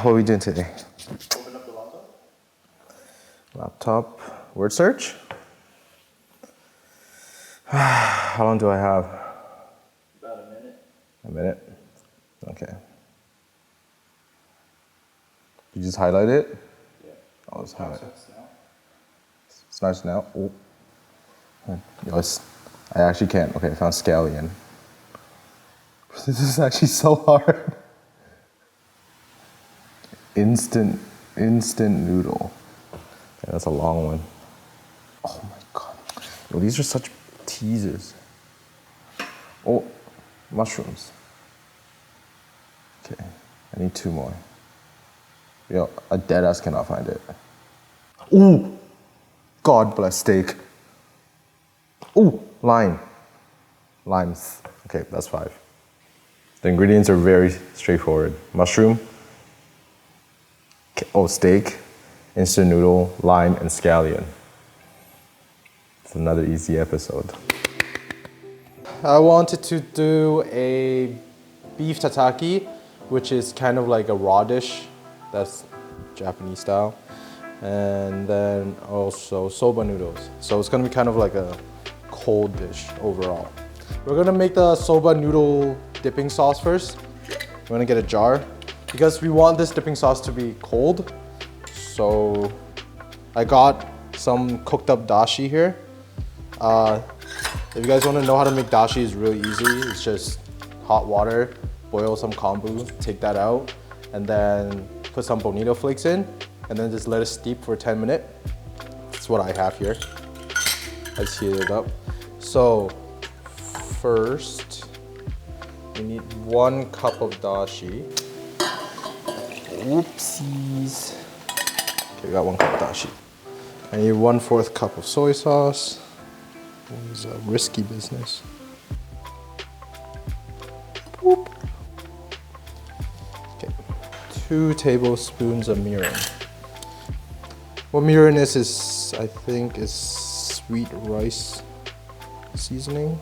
What are we doing today? Open up the laptop. Laptop. Word search? How long do I have? About a minute. A minute? Okay. You just highlight it? Yeah. Oh, it's highlight. Now. It's nice now. Oh. Yes. I actually can't. Okay, I found Scallion. This is actually so hard. Instant noodle. Yeah, that's a long one. Oh my god. Yo, these are such teasers. Oh, mushrooms. Okay, I need 2 more. Yo, a deadass cannot find it. Ooh, God bless steak. Ooh, lime. Limes. Okay, that's 5. The ingredients are very straightforward. Mushroom, steak, instant noodle, lime, and scallion. It's another easy episode. I wanted to do a beef tataki, which is kind of like a raw dish. That's Japanese style. And then also soba noodles. So it's gonna be kind of like a cold dish overall. We're gonna make the soba noodle dipping sauce first. We're gonna get a jar because we want this dipping sauce to be cold. So I got some cooked up dashi here. If you guys wanna know how to make dashi, it's really easy. It's just hot water, boil some kombu, take that out, and then put some bonito flakes in, and then just let it steep for 10 minutes. That's what I have here. Let's heat it up. So first, we need 1 cup of dashi. Oopsies. Okay, we got 1 cup of dashi. I need 1/4 cup of soy sauce. This is a risky business. Boop. Okay, 2 tablespoons of mirin. What mirin is I think is sweet rice seasoning.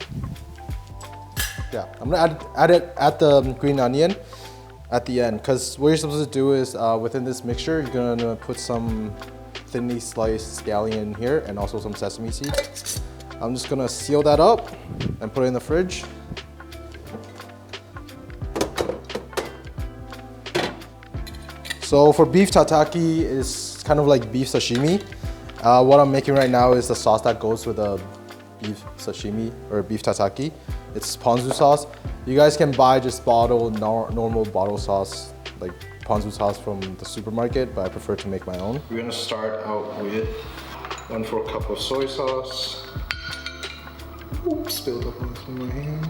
Yeah, I'm gonna add it at the green onion at the end, because what you're supposed to do is within this mixture, you're gonna put some thinly sliced scallion here and also some sesame seeds. I'm just gonna seal that up and put it in the fridge. So for beef tataki, is kind of like beef sashimi. What I'm making right now is the sauce that goes with a beef sashimi or beef tataki. It's ponzu sauce. You guys can buy just normal bottle sauce, like ponzu sauce from the supermarket, but I prefer to make my own. We're gonna start out with 1/4 cup of soy sauce. Oops, spilled up onto my hand.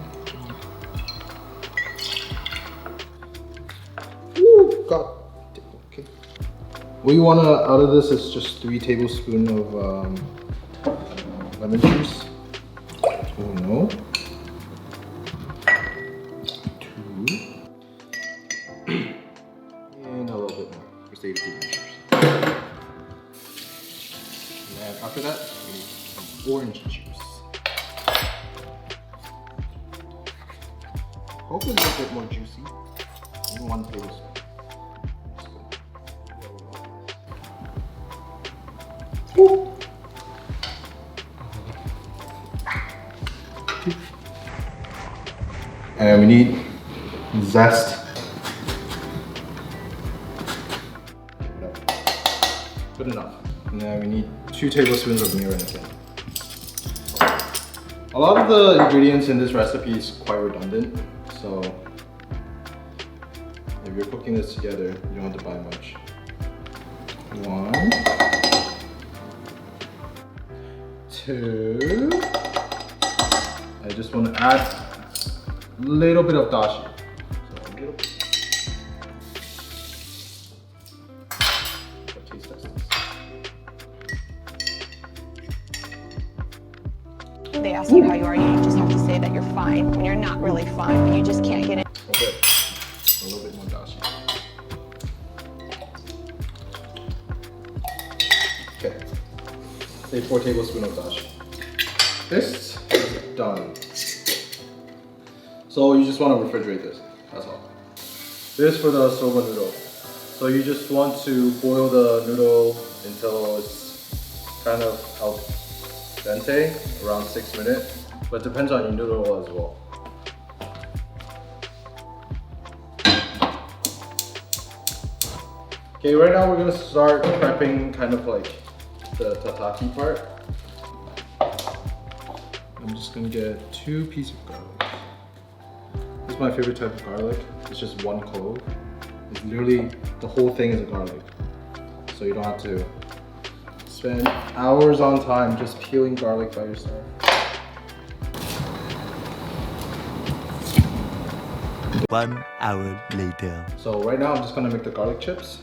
Ooh, God. Okay. What you want out of this is just 3 tablespoons of lemon juice. Oh no. 2. And a little bit more for safety measures. And after that, we need some orange juice. Hopefully it's a bit more juicy. And 1 tablespoon. Woo. And we need zest. Good enough. And then we need 2 tablespoons of mirin again. A lot of the ingredients in this recipe is quite redundant, so if you're cooking this together, you don't have to buy much. 1, 2. I just want to add a little bit of dashi. So a little bit. Taste test this. They ask you how you are, you just have to say that you're fine when you're not really fine, but you just can't get it. Okay, a little bit more dashi. Okay, say 4 tablespoons of dashi. This is done. So you just want to refrigerate this, that's all. This for the soba noodle. So you just want to boil the noodle until it's kind of al dente, around 6 minutes. But it depends on your noodle as well. Okay, right now we're gonna start prepping kind of like the tataki part. I'm just gonna get 2 pieces of garlic. This is my favorite type of garlic. It's just 1 clove. It's literally, the whole thing is a garlic. So you don't have to spend hours on time just peeling garlic by yourself. One hour later. So right now I'm just gonna make the garlic chips.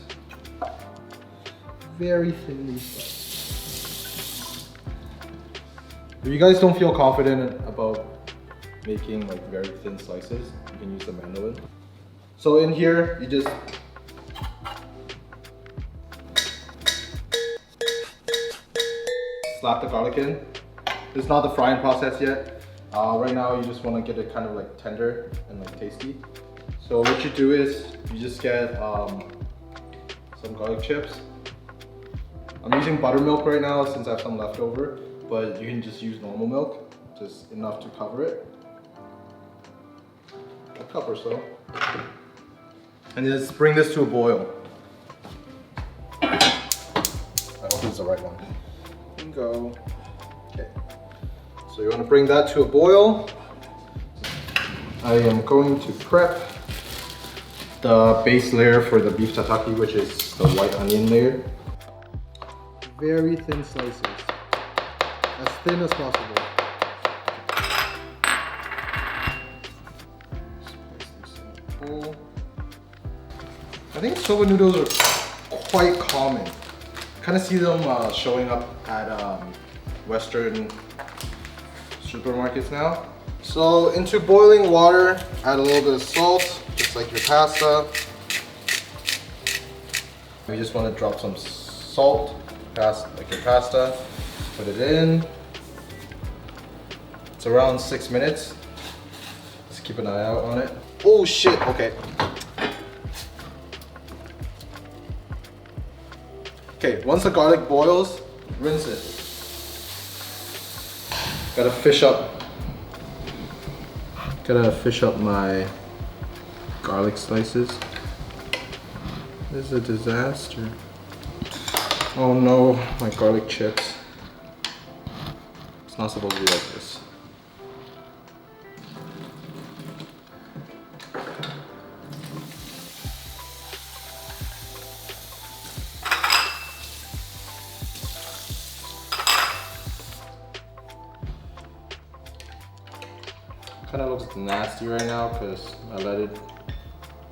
Very thinly sliced. If you guys don't feel confident about making like very thin slices, you can use the mandolin. So in here, you just slap the garlic in. This is not the frying process yet. Right now, you just want to get it kind of like tender and like tasty. So what you do is you just get some garlic chips. I'm using buttermilk right now since I have some left over, but you can just use normal milk, just enough to cover it. A cup or so. And just bring this to a boil. I hope it's the right one. Bingo. Okay. So you want to bring that to a boil. I am going to prep the base layer for the beef tataki, which is the white onion layer. Very thin slices, as thin as possible. I think soba noodles are quite common. Kind of see them showing up at Western supermarkets now. So into boiling water, add a little bit of salt, just like your pasta. We just want to drop some salt, like your pasta. Put it in. It's around 6 minutes. Just keep an eye out on it. Oh shit, okay. Okay, once the garlic boils, rinse it. Gotta fish up my garlic slices. This is a disaster. Oh no, my garlic chips. It's not supposed to be like this. Kind of looks nasty right now because I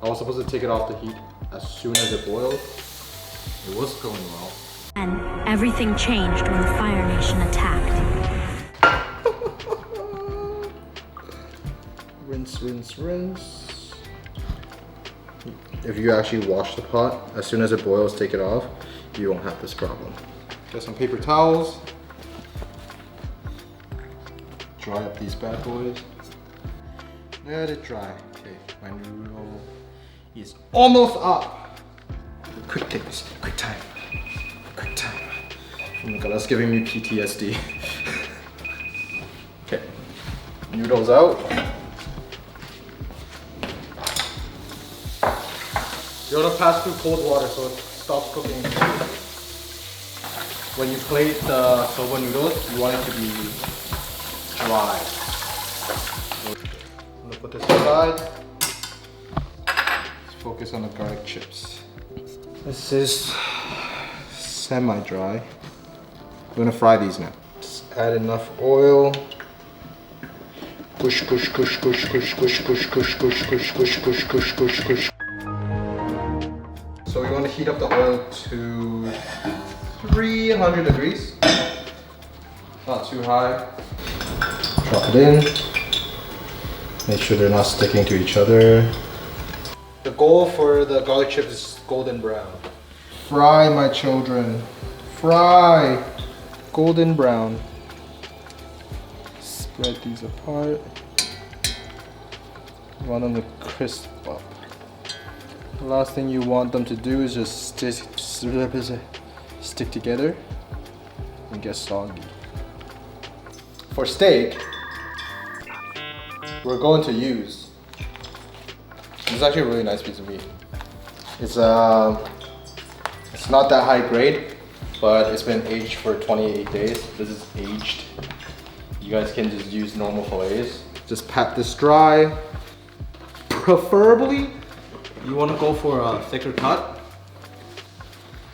was supposed to take it off the heat as soon as it boiled. It was going well. And everything changed when the Fire Nation attacked. Rinse, rinse, rinse. If you actually wash the pot, as soon as it boils, take it off, you won't have this problem. Get some paper towels. Dry up these bad boys. Let it dry. Okay, my noodle is almost up. Quick tips, quick time. Quick time. Oh my god, that's giving me PTSD. Okay, noodles out. You want to pass through cold water so it stops cooking. When you plate the soba noodles, you want it to be dry. I'm gonna put this aside. Let's focus on the garlic chips. This is semi-dry. We're gonna fry these now. Just add enough oil. Push, push, push, push, push, push, push, push, push, push, push, push, push, push, push. So we want to heat up the oil to 300 degrees. Not too high. Drop it in. Make sure they're not sticking to each other. The goal for the garlic chips is golden brown. Fry, my children. Fry. Golden brown. Spread these apart. Want them to crisp up. The last thing you want them to do is just stick together and get soggy. For steak, we're going to use, this is actually a really nice piece of meat. It's not that high grade, but it's been aged for 28 days. This is aged. You guys can just use normal fillets. Just pat this dry. Preferably, you want to go for a thicker cut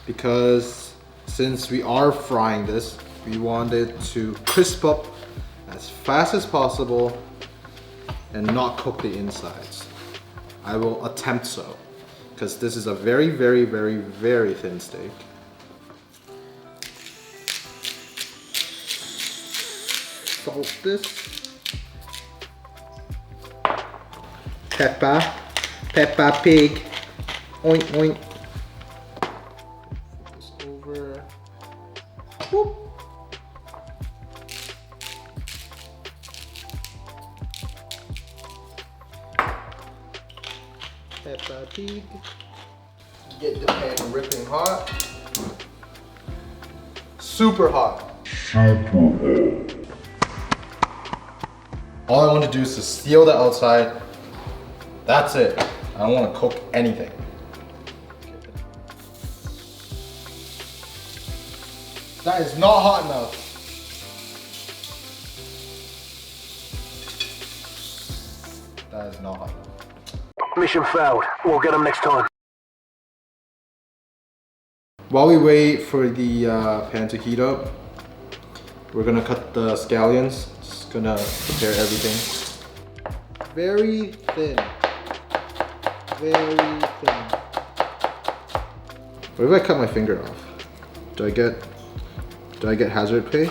because since we are frying this, we want it to crisp up as fast as possible and not cook the insides. I will attempt so because this is a very, very, very, very thin steak. Salt this. Pepper pig. Oink oink. Flip this over. Whoop. Pepper pig. Get the pan ripping hot. Super hot. All I want to do is to seal the outside. That's it. I don't want to cook anything. That is not hot enough. That is not hot enough. Mission failed. We'll get them next time. While we wait for the pan to heat up, we're gonna cut the scallions. Just gonna prepare everything. Very thin. Very thin. What if I cut my finger off? Do I get hazard pay?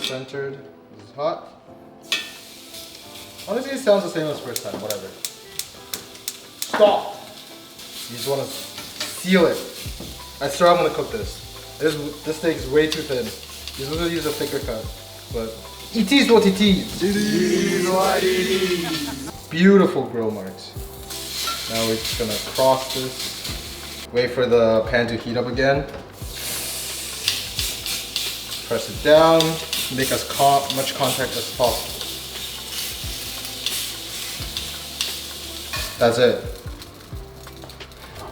Centered. This is hot. Honestly, it sounds the same as first time. Whatever. Stop. You just want to seal it. I swear I'm gonna cook this. This steak is way too thin. You're supposed to use a thicker cut, but it is what it is. It is what it is. Beautiful grill marks. Now we're just gonna cross this. Wait for the pan to heat up again. Press it down. Make as much contact as possible. That's it.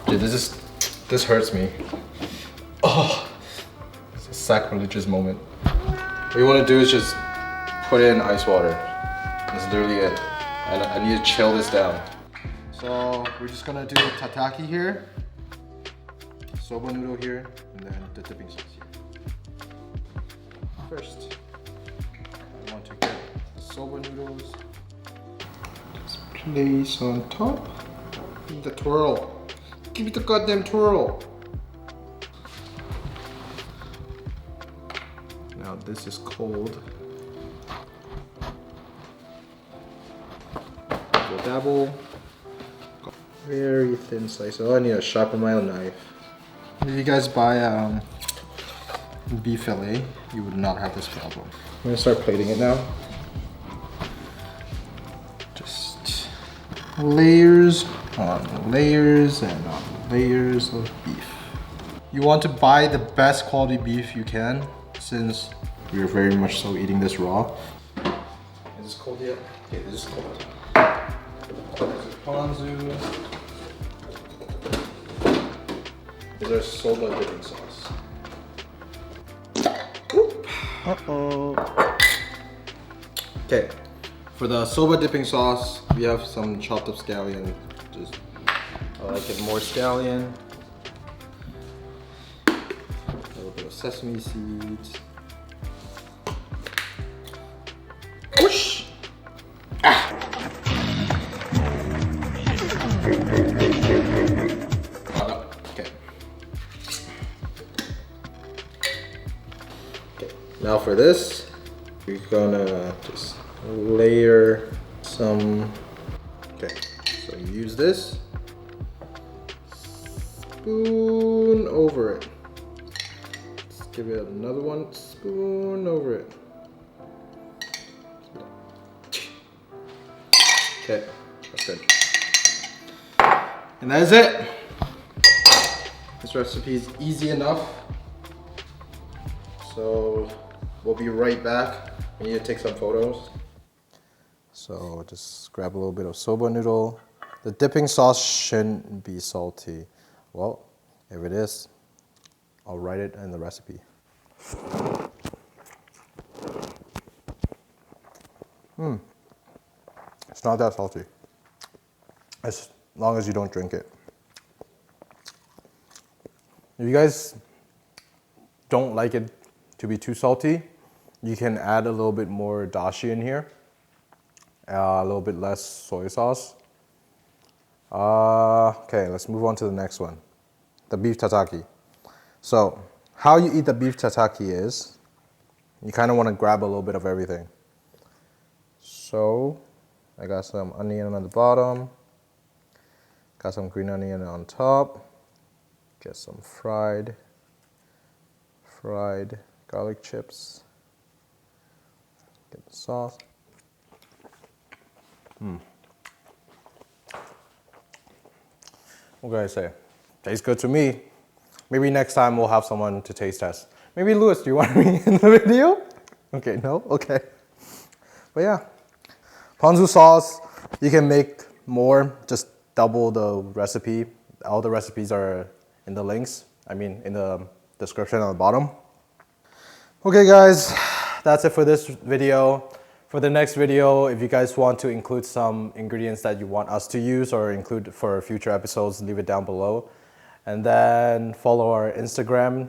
Dude, this hurts me. Oh, it's a sacrilegious moment. What you want to do is just put it in ice water. That's literally it. And I need to chill this down. So we're just gonna do Tataki here, Soba Noodle here, and then the dipping sauce here. First, I want to get the Soba Noodles. Just place on top. The twirl. Give it the goddamn twirl. Now this is cold. Dabble. Very thin slice. Oh, I need to sharpen my own knife. If you guys buy beef fillet, you would not have this problem. I'm gonna start plating it now. Just layers on layers and on layers of beef. You want to buy the best quality beef you can, since we're very much so eating this raw. Is this cold yet? Okay, this is cold. Ponzu. Is our soba dipping sauce. Uh-oh. Okay, for the soba dipping sauce, we have some chopped up scallion. Just, I like it more scallion. A little bit of sesame seeds. Whoosh! Ah! Now for this, we're gonna just layer some, okay, so you use this, spoon over it. Let's give it another one, spoon over it. Okay, that's good. And that is it. This recipe is easy enough. So we'll be right back. We need to take some photos. So just grab a little bit of soba noodle. The dipping sauce shouldn't be salty. Well, if it is, I'll write it in the recipe. It's not that salty. As long as you don't drink it. If you guys don't like it to be too salty, you can add a little bit more dashi in here. A little bit less soy sauce. Okay, let's move on to the next one. The beef tataki. So, how you eat the beef tataki is, you kind of want to grab a little bit of everything. So, I got some onion on the bottom. Got some green onion on top. Get some fried garlic chips. Get the sauce. What can I say? Tastes good to me. Maybe next time we'll have someone to taste test. Maybe Louis, do you want me in the video? Okay, no? Okay. But yeah. Ponzu sauce, you can make more, just double the recipe. All the recipes are in the links, in the description on the bottom. Okay guys, that's it for this video. For the next video, if you guys want to include some ingredients that you want us to use or include for future episodes, leave it down below. And then follow our Instagram,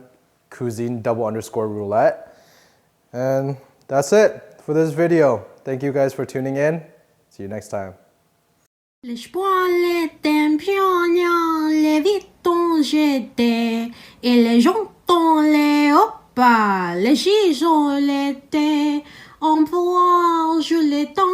cuisine_roulette. And that's it for this video. Thank you guys for tuning in. See you next time. Les poils étaient pignons, les vitons j'étais, et les jantons les opas, les gisons l'étaient, en pouvoir je les tends.